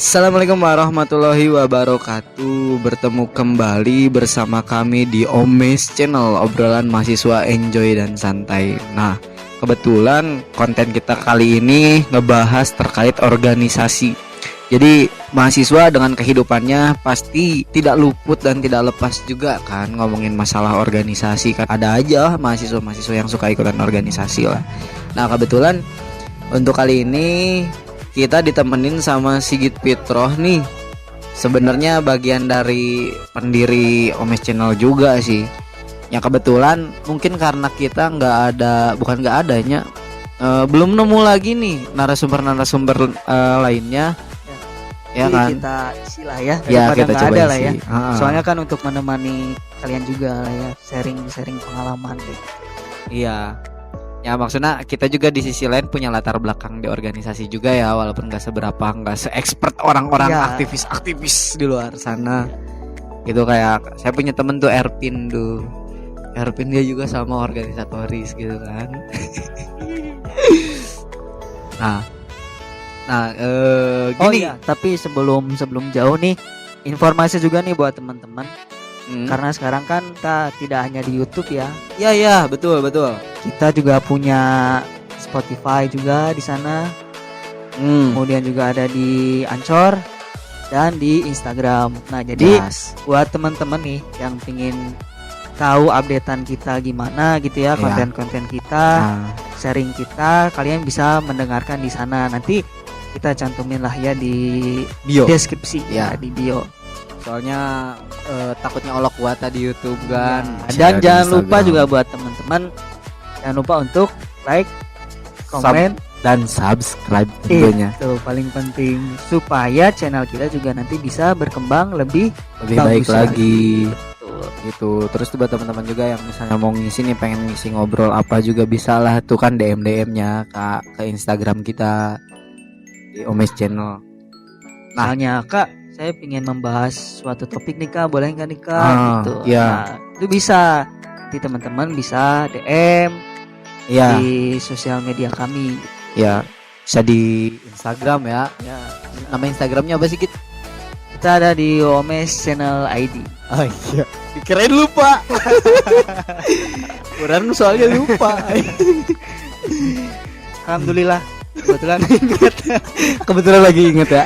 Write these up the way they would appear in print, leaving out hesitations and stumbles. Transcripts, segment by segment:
Assalamualaikum warahmatullahi wabarakatuh. Bertemu kembali bersama kami di Omes Channel, obrolan mahasiswa enjoy dan santai. Nah, kebetulan konten kita kali ini ngebahas terkait organisasi. Jadi mahasiswa dengan kehidupannya pasti tidak luput dan tidak lepas juga kan ngomongin masalah organisasi kan. Ada aja mahasiswa-mahasiswa yang suka ikutan organisasi lah. Nah, kebetulan untuk kali ini kita ditemenin sama Sigit Fitroh nih. Sebenarnya bagian dari pendiri Omes Channel juga sih. Yang kebetulan mungkin karena kita bukan nggak adanya, belum nemu lagi nih narasumber lainnya. Ya kan? Kita isi lah ya. Ya kita coba ada isi. lah ya. Soalnya kan untuk menemani kalian juga lah ya, sharing pengalaman deh. Iya. Ya maksudnya kita juga di sisi lain punya latar belakang di organisasi juga ya, walaupun nggak se-expert orang-orang aktivis di luar sana. Gitu kayak saya punya temen tuh Erpin dia juga sama organisatoris gitu kan. Gini. Oh iya, tapi sebelum jauh nih, informasi juga nih buat teman-teman. Karena sekarang kan kita tidak hanya di YouTube ya. Iya, betul. Kita juga punya Spotify juga di sana. Kemudian juga ada di Anchor dan di Instagram. Nah, jadi buat teman-teman nih yang pingin tahu updatean kita gimana gitu ya, konten-konten kita, sharing kita, kalian bisa mendengarkan di sana. Nanti kita cantumin lah ya di bio, deskripsi ya, di bio. Soalnya takutnya olok kuota di YouTube kan. Dan jangan lupa juga buat teman-teman, jangan lupa untuk like, komen, dan subscribe tentunya. Itu paling penting supaya channel kita juga nanti bisa berkembang lebih baik lagi. Gitu. Terus buat teman-teman juga yang misalnya mau ngisi nih, pengen ngisi ngobrol apa juga bisa lah tuh kan, DM-nya ke Instagram kita di Omes Channel. Misalnya Kak, saya ingin membahas suatu topik nih Kak, boleh nggak nih Kak? Gitu. Iya. Nah, itu bisa. Nanti teman-teman bisa DM di sosial media kami. Ya, bisa di Instagram ya. Nama Instagramnya apa sih Git? Kita ada di Omes Channel ID. Oh iya, dikirain lupa. Kurang soalnya lupa. Alhamdulillah, kebetulan lagi inget ya.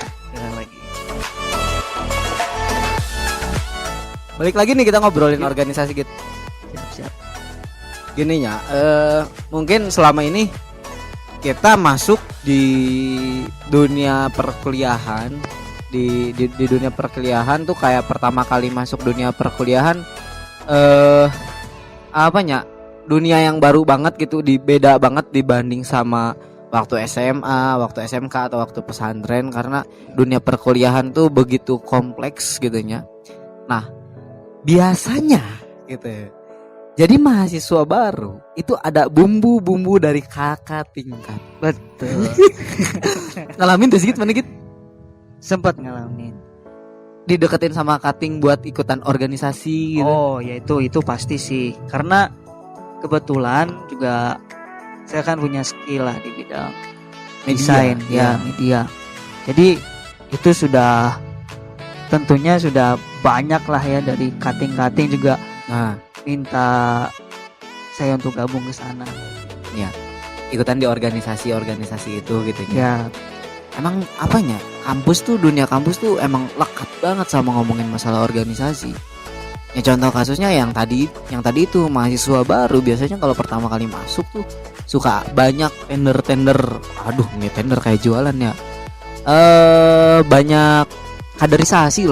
Balik lagi nih kita ngobrolin organisasi gitu. Siap. Gininya, mungkin selama ini kita masuk di dunia perkuliahan, di dunia perkuliahan tuh kayak pertama kali masuk dunia perkuliahan, dunia yang baru banget gitu, beda banget dibanding sama waktu SMA, waktu SMK atau waktu pesantren, karena dunia perkuliahan tuh begitu kompleks gitunya. Nah, biasanya gitu ya, jadi mahasiswa baru itu ada bumbu-bumbu dari kakak tingkat. Betul. Ngalamin tuh sedikit mana gitu? Sempat ngalamin. Dideketin sama kating buat ikutan organisasi gitu. Oh ya, itu pasti sih, karena kebetulan juga saya kan punya skill lah di bidang desain media. Jadi itu sudah tentunya sudah banyak lah ya dari kating-kating juga minta saya untuk gabung ke sana. Ya, ikutan di organisasi itu gitu ya. Emang apanya? Dunia kampus tuh emang lekat banget sama ngomongin masalah organisasi. Ya contoh kasusnya yang tadi itu mahasiswa baru biasanya kalau pertama kali masuk tuh suka banyak tender. Aduh, ini tender kayak jualan ya. Banyak kaderisasi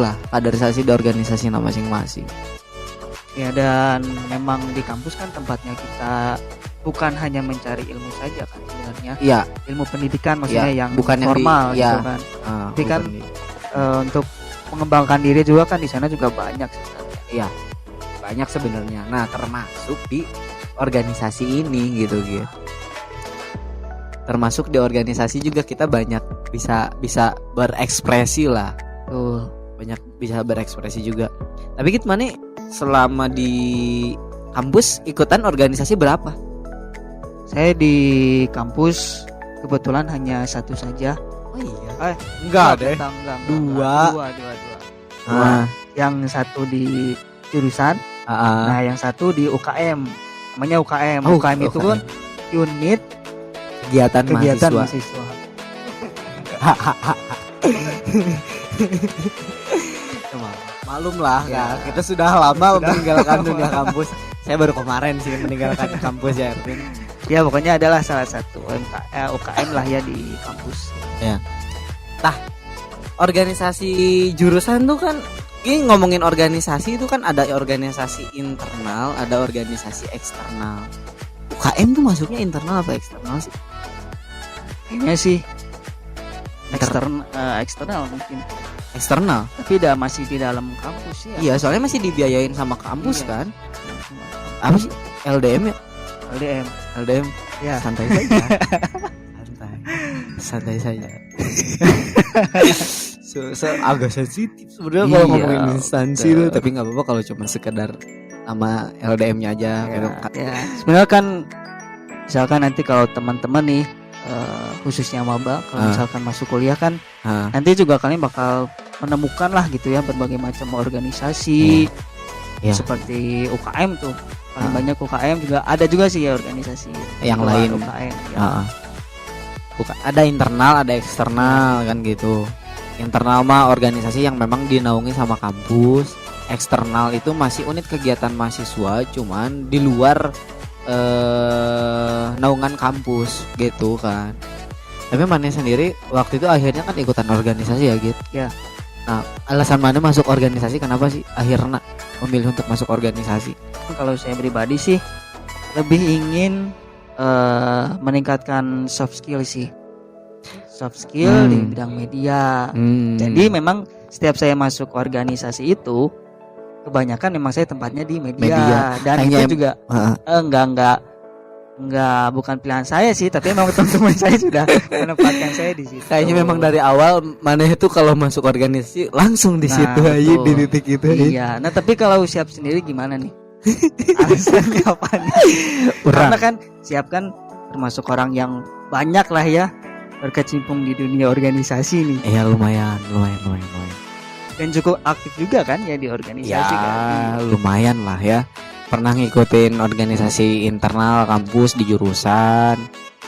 di organisasi masing-masing. Ya, dan memang di kampus kan tempatnya kita bukan hanya mencari ilmu saja kan sebenarnya. Iya. Ilmu pendidikan maksudnya yang bukan formal gitu kan. Tapi kan untuk mengembangkan diri juga kan di sana juga banyak sebenarnya. Iya. Banyak sebenarnya. Nah, termasuk di organisasi ini gitu. Termasuk di organisasi juga kita banyak bisa berekspresi lah. Tuh, banyak bisa berekspresi juga. Tapi gitu mana selama di kampus ikutan organisasi berapa? Saya di kampus kebetulan hanya satu saja. Oh iya. Enggak deh. Enggak. Dua. Dua. Yang satu di jurusan, Ah, nah yang satu di UKM. Namanya UKM. Oh, UKM itu kan unit kegiatan mahasiswa. mahasiswa. Malum lah Ya. kita sudah lama meninggalkan dunia kampus. Saya baru kemarin sih meninggalkan kampus ya, Erwin. Ya pokoknya adalah salah satu UKM lah ya di kampus. Organisasi jurusan tuh kan, ini ngomongin organisasi itu kan ada organisasi internal, ada organisasi eksternal. UKM tuh masuknya internal apa eksternal sih? Kayaknya sih eksternal mungkin. Eksternal. Tapi masih di dalam kampus ya. Iya, soalnya masih dibiayain sama kampus Iya. kan. Apa sih? LDM ya? LDM. LDM. Ya. Santai saja. Santai saja. Agak sensitif sebenarnya kalau Iya, ngomongin instansi betul. tuh, tapi nggak apa-apa kalau cuma sekedar sama LDM-nya aja. Ya. Sebenarnya kan misalkan nanti kalau teman-teman nih khususnya maba kalau misalkan masuk kuliah kan nanti juga kalian bakal menemukan lah gitu ya berbagai macam organisasi. Iya. Seperti UKM tuh paling banyak UKM juga ada juga sih ya organisasi Yang di luar lain. UKM ya. Ada internal, ada eksternal kan gitu. Internal mah organisasi yang memang dinaungi sama kampus. Eksternal itu masih unit kegiatan mahasiswa, cuman di luar naungan kampus gitu kan. Tapi Mane sendiri waktu itu akhirnya kan ikutan organisasi ya gitu. Ya. Nah, alasan Mane masuk organisasi kenapa sih akhirnya memilih untuk masuk organisasi? Kalau saya pribadi sih lebih ingin meningkatkan soft skill sih. Soft skill di bidang media. Jadi memang setiap saya masuk organisasi itu kebanyakan memang saya tempatnya di media. Dan Hanya itu juga enggak bukan pilihan saya sih, tapi memang teman-teman saya sudah menempatkan saya di situ. Kayaknya memang dari awal Mane itu kalau masuk organisasi langsung di situ aja, betul. di titik itu aja. Iya. Nah, tapi kalau Siap sendiri gimana nih? Alasannya apa nih? Karena kan Siap kan termasuk orang yang banyak lah ya berkecimpung di dunia organisasi nih. Iya, lumayan. Dan cukup aktif juga kan ya di organisasi Ya, kan. lumayan lah ya. Pernah ngikutin organisasi internal kampus di jurusan.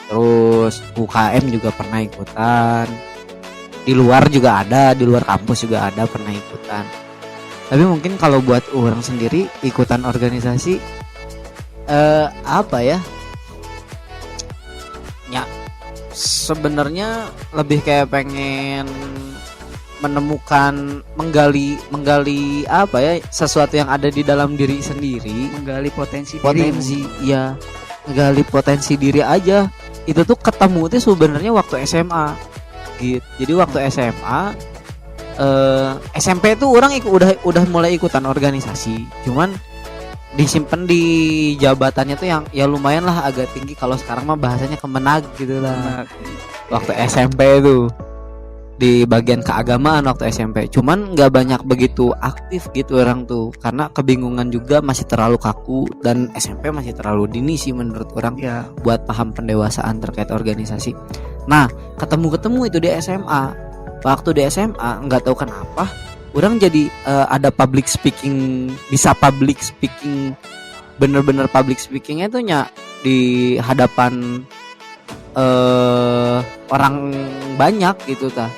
Terus UKM juga pernah ikutan. Di luar juga ada, di luar kampus juga ada pernah ikutan. Tapi mungkin kalau buat orang sendiri ikutan organisasi apa ya? Ya, sebenarnya lebih kayak pengen menemukan menggali apa ya, sesuatu yang ada di dalam diri sendiri, Menggali potensi ya, menggali potensi diri aja. Itu tuh ketemu tuh sebenarnya waktu SMA gitu. Jadi waktu SMA SMP tuh orang udah mulai ikutan organisasi, cuman disimpan di jabatannya tuh yang ya lumayan lah agak tinggi. Kalau sekarang mah bahasanya kemenag gitu lah. Waktu SMP tuh di bagian keagamaan waktu SMP, cuman nggak banyak begitu aktif gitu orang tuh, karena kebingungan juga, masih terlalu kaku, dan SMP masih terlalu dini sih menurut orang ya. buat paham pendewasaan terkait organisasi. Nah, ketemu itu di SMA. Waktu di SMA nggak tahu kenapa orang jadi ada public speaking, bisa public speaking, bener-bener public speakingnya tuh di hadapan orang banyak gitu ta,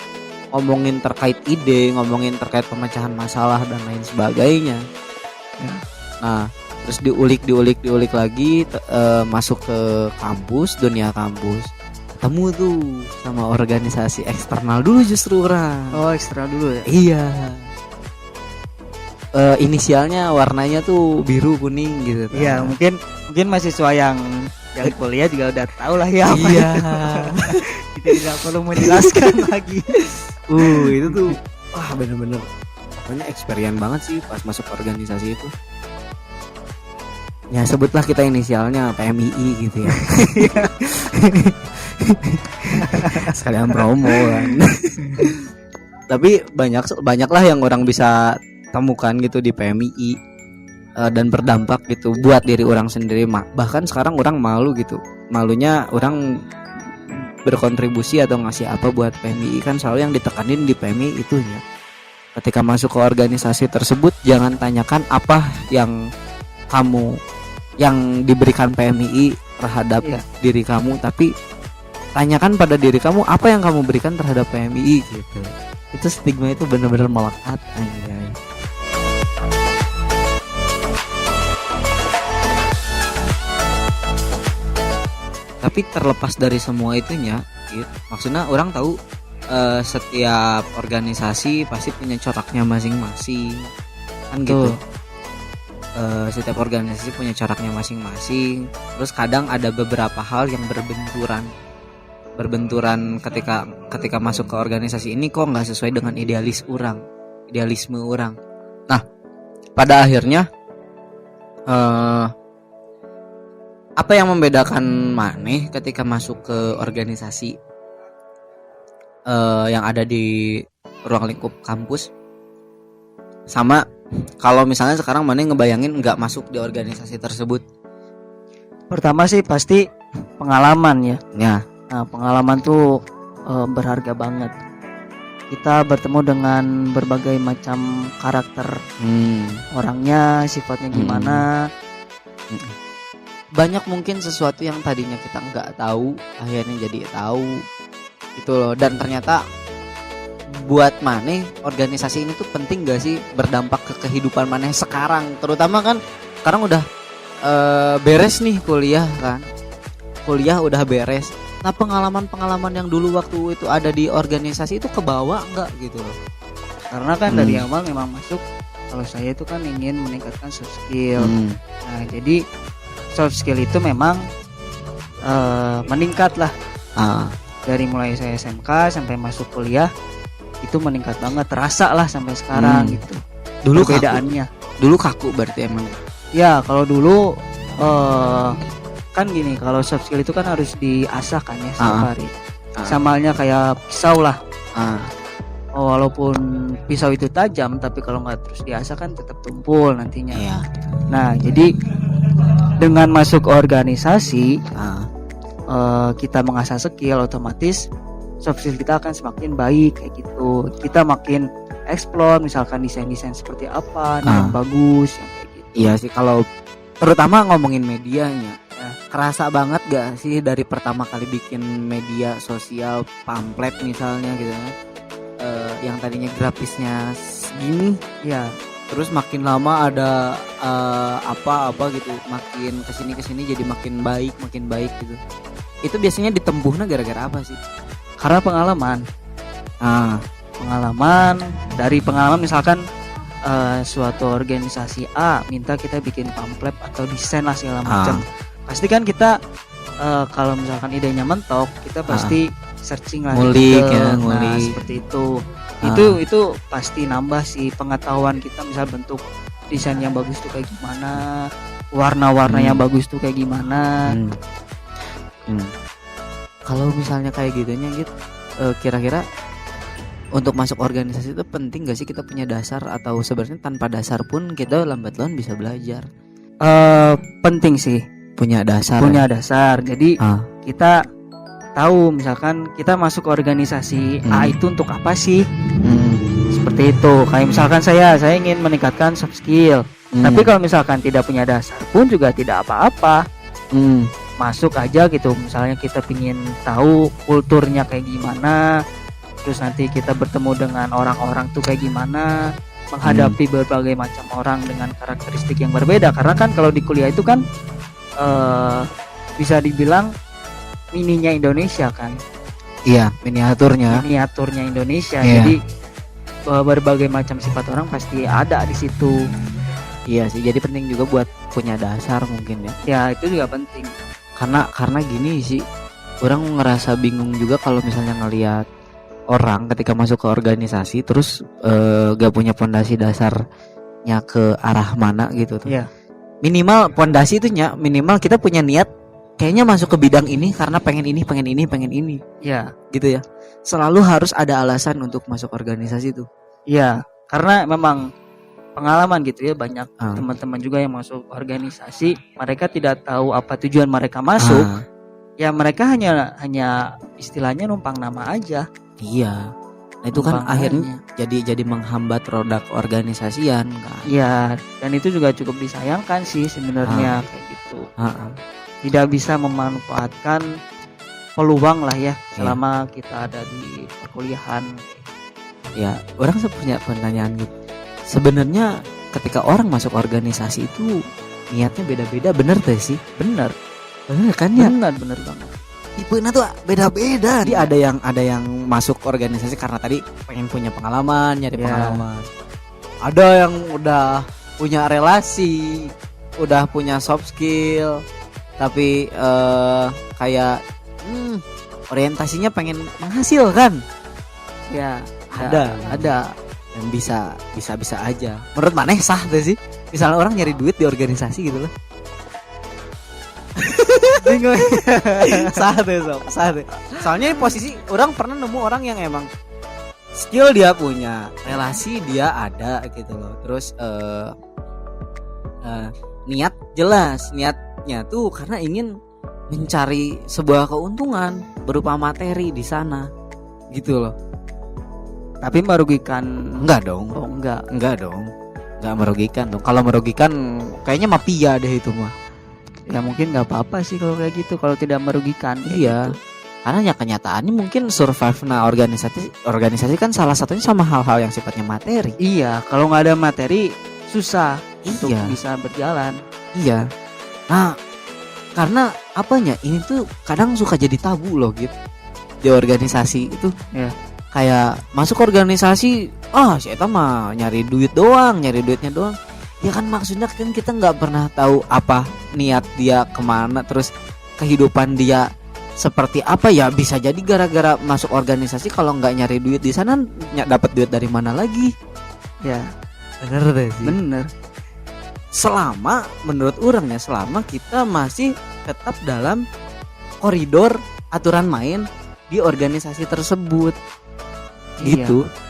ngomongin terkait ide, ngomongin terkait pemecahan masalah dan lain sebagainya ya. Nah, terus diulik lagi, masuk ke kampus, dunia kampus, ketemu tuh sama organisasi eksternal dulu justru orang. Oh, eksternal dulu ya. Iya. Inisialnya warnanya tuh biru kuning gitu. Iya, mungkin mahasiswa yang kuliah juga udah tahu lah ya. Iya. Tidak perlu menjelaskan lagi. Itu tuh wah bener-bener pokoknya experience banget sih pas masuk organisasi itu. Ya sebutlah kita inisialnya PMII gitu ya. Sekalian promo kan. Tapi banyak lah yang orang bisa temukan gitu di PMII dan berdampak gitu buat diri orang sendiri. Bahkan sekarang orang malu gitu. Malunya orang berkontribusi atau ngasih apa buat PMI, kan selalu yang ditekanin di PMI itunya. Ketika masuk ke organisasi tersebut, jangan tanyakan apa yang diberikan PMI terhadap diri kamu, tapi tanyakan pada diri kamu apa yang kamu berikan terhadap PMI gitu. Itu stigma itu benar-benar melekat anjay. Tapi terlepas dari semua itunya gitu, maksudnya orang tahu setiap organisasi pasti punya coraknya masing-masing kan gitu. Setiap organisasi punya coraknya masing-masing. Terus kadang ada beberapa hal yang berbenturan ketika masuk ke organisasi ini kok nggak sesuai dengan idealisme orang. Nah, pada akhirnya apa yang membedakan maneh ketika masuk ke organisasi yang ada di ruang lingkup kampus sama kalau misalnya sekarang maneh ngebayangin nggak masuk di organisasi tersebut? Pertama sih pasti pengalaman ya. Nah, pengalaman tuh berharga banget. Kita bertemu dengan berbagai macam karakter orangnya, sifatnya gimana. Banyak mungkin sesuatu yang tadinya kita nggak tahu akhirnya jadi tahu gitu loh. Dan ternyata buat maneh organisasi ini tuh penting gak sih, berdampak ke kehidupan maneh sekarang, terutama kan sekarang udah beres nih kuliah udah beres. Nah, pengalaman yang dulu waktu itu ada di organisasi itu kebawa nggak gitu loh? Karena kan dari awal memang masuk, kalau saya itu kan ingin meningkatkan soft skill. Nah, jadi soft skill itu memang meningkat lah. Dari mulai saya SMK sampai masuk kuliah itu meningkat banget, terasa lah sampai sekarang gitu. Dulu perbedaannya. Dulu kaku berarti emang. Ya, kalau dulu kan gini, kalau soft skill itu kan harus diasah kan ya setiap hari. Sama halnya kayak pisau lah. Walaupun pisau itu tajam, tapi kalau nggak terus diasah kan tetap tumpul nantinya. Nah, jadi dengan masuk organisasi kita mengasah skill, otomatis soft skill kita akan semakin baik kayak gitu. Kita makin explore misalkan desain-desain seperti apa yang bagus yang kayak gitu. Iya sih, kalau terutama ngomongin medianya kerasa banget gak sih dari pertama kali bikin media sosial pamflet misalnya gitu kan, yang tadinya grafisnya segini terus makin lama ada apa gitu, makin kesini jadi makin baik gitu. Itu biasanya ditempuhnya gara-gara apa sih? Karena pengalaman. Dari pengalaman misalkan suatu organisasi A minta kita bikin pamflet atau desain lah segala macam. Pasti kan kita kalau misalkan idenya mentok, kita pasti searching lah, ngulik. Seperti itu. Itu pasti nambah sih pengetahuan kita, misal bentuk desain yang bagus tuh kayak gimana, warna-warna yang bagus tuh kayak gimana. Kalau misalnya kayak gitunya gitu, kira-kira untuk masuk organisasi itu penting gak sih kita punya dasar, atau sebenarnya tanpa dasar pun kita lambat laun bisa belajar? Penting sih punya dasar. Jadi kita tahu misalkan kita masuk ke organisasi A itu untuk apa sih? Seperti itu. Kayak misalkan saya ingin meningkatkan soft skill. Tapi kalau misalkan tidak punya dasar pun juga tidak apa-apa. Masuk aja gitu. Misalnya kita pingin tahu kulturnya kayak gimana, terus nanti kita bertemu dengan orang-orang tuh kayak gimana, menghadapi berbagai macam orang dengan karakteristik yang berbeda. Karena kan kalau di kuliah itu kan bisa dibilang mininya Indonesia kan. Iya, miniaturnya Indonesia. Jadi berbagai macam sifat orang pasti ada di situ. Iya sih, jadi penting juga buat punya dasar mungkin ya. Ya, itu juga penting. Karena gini sih, orang ngerasa bingung juga kalau misalnya ngelihat orang ketika masuk ke organisasi terus gak punya pondasi dasarnya ke arah mana gitu tuh. Iya. Minimal pondasi itu minimal kita punya niat kayaknya masuk ke bidang ini karena pengen ini. Ya, gitu ya. Selalu harus ada alasan untuk masuk organisasi tuh. Iya, karena memang pengalaman gitu ya, banyak teman-teman juga yang masuk organisasi, mereka tidak tahu apa tujuan mereka masuk. ya mereka hanya istilahnya numpang nama aja. Iya. Nah itu kan Numpang akhirnya jadi menghambat roda organisasian kan. Iya, dan itu juga cukup disayangkan sih sebenarnya kayak gitu. Tidak bisa memanfaatkan peluang lah ya selama kita ada di perkuliahan. Ya, orang punya pertanyaan gitu. Sebenarnya ketika orang masuk organisasi itu niatnya beda-beda, bener gak sih? Bener Kan ya? bener banget. Tipenya tuh beda-beda. Jadi ada yang masuk organisasi karena tadi pengen punya pengalaman, nyari pengalaman. Ada yang udah punya relasi, udah punya soft skill, tapi kayak orientasinya pengen menghasilkan. Ya, Ada dan bisa aja. Menurut maneh sah tuh sih? Misalnya orang nyari duit di organisasi gitu loh. Bingung. Sah tuh. Soalnya posisi orang pernah nemu orang yang emang skill dia punya, relasi dia ada gitu loh. Terus niat jelas, niatnya tuh karena ingin mencari sebuah keuntungan berupa materi di sana. Gitu loh. Tapi merugikan? Enggak dong. Oh, enggak dong. Enggak merugikan dong. Kalau merugikan kayaknya mafia deh itu mah. Ya mungkin nggak apa-apa sih kalau kayak gitu, kalau tidak merugikan. Iya. Gitu. Karena ya kenyataannya mungkin survive organisasi kan salah satunya sama hal-hal yang sifatnya materi. Iya, kalau nggak ada materi susah untuk Iya. bisa berjalan. Iya. Nah, karena apanya? Ini tuh kadang suka jadi tabu loh gitu. Di organisasi itu. Ya. Kayak masuk organisasi, si eta mah nyari duitnya doang. Ya kan maksudnya kan kita nggak pernah tahu apa niat dia kemana, terus kehidupan dia seperti apa. Ya bisa jadi gara-gara masuk organisasi kalau nggak nyari duit di sana dapat duit dari mana lagi? Ya, bener deh sih. bener. Selama menurut orang ya, selama kita masih tetap dalam koridor aturan main di organisasi tersebut, gitu. Iya.